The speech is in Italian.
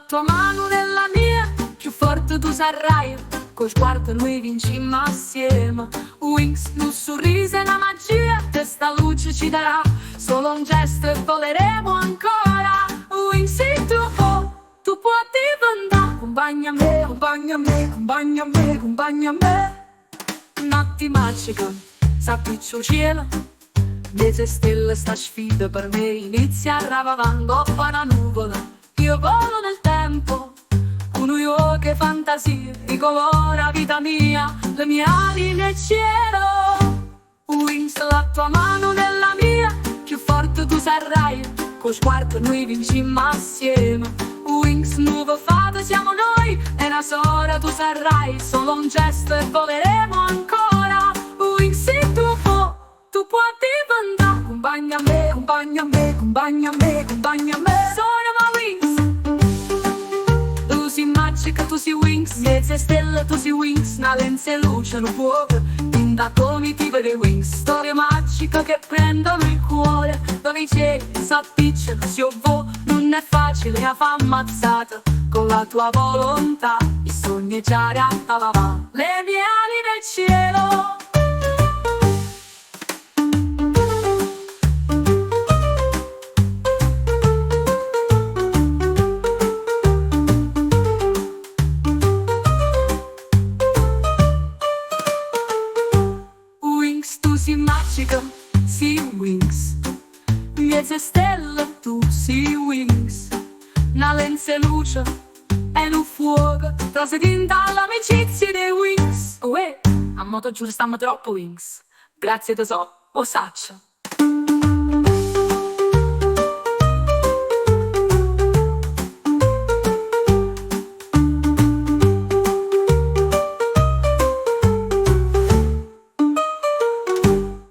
tua mano nella mia, più forte tu sarai. Col sguardo noi vincimmo assieme. Wings, un sorriso e una magia, questa luce ci darà. Solo un gesto e voleremo ancora. Wings, sei tu puoi diventare. Compagna me, compagna me, compagna me, compagna me. Notti magiche, s'appiccia il cielo. Mese stelle sta sfida per me inizia ravavando una nuvola. Io volo nel tempo, con New York e fantasia, ricolora vita mia, le mie ali nel cielo. Wings, la tua mano nella mia, più forte tu sarai, con sguardo noi vincimmo assieme. Wings, nuovo fata siamo noi, e una sola tu sarai, solo un gesto e voleremo ancora. Wings, se tu puoi diventare. Compagna me, compagna me, compagna me, compagna me. Sono ma Wings. Tu sei magica, tu sei Wings. Mezze stelle, tu sei Wings. Una lenza e luce, un fuoco. In da comitiva dei Wings. Storie magiche che prendono il cuore. Dove i cieli s'appicciano, si ovvo. Non è facile a fa ammazzata. Con la tua volontà i sogni già realtà. Le mie ali nel cielo. Tu sei magica, sei Wings. Mezze stelle, tu sei Wings. Una lenza e luce e un fuoco, trascendendo all'amicizia dei Wings. Uè, a moto giuro stiamo troppo Wings. Grazie tesoro, o saccia.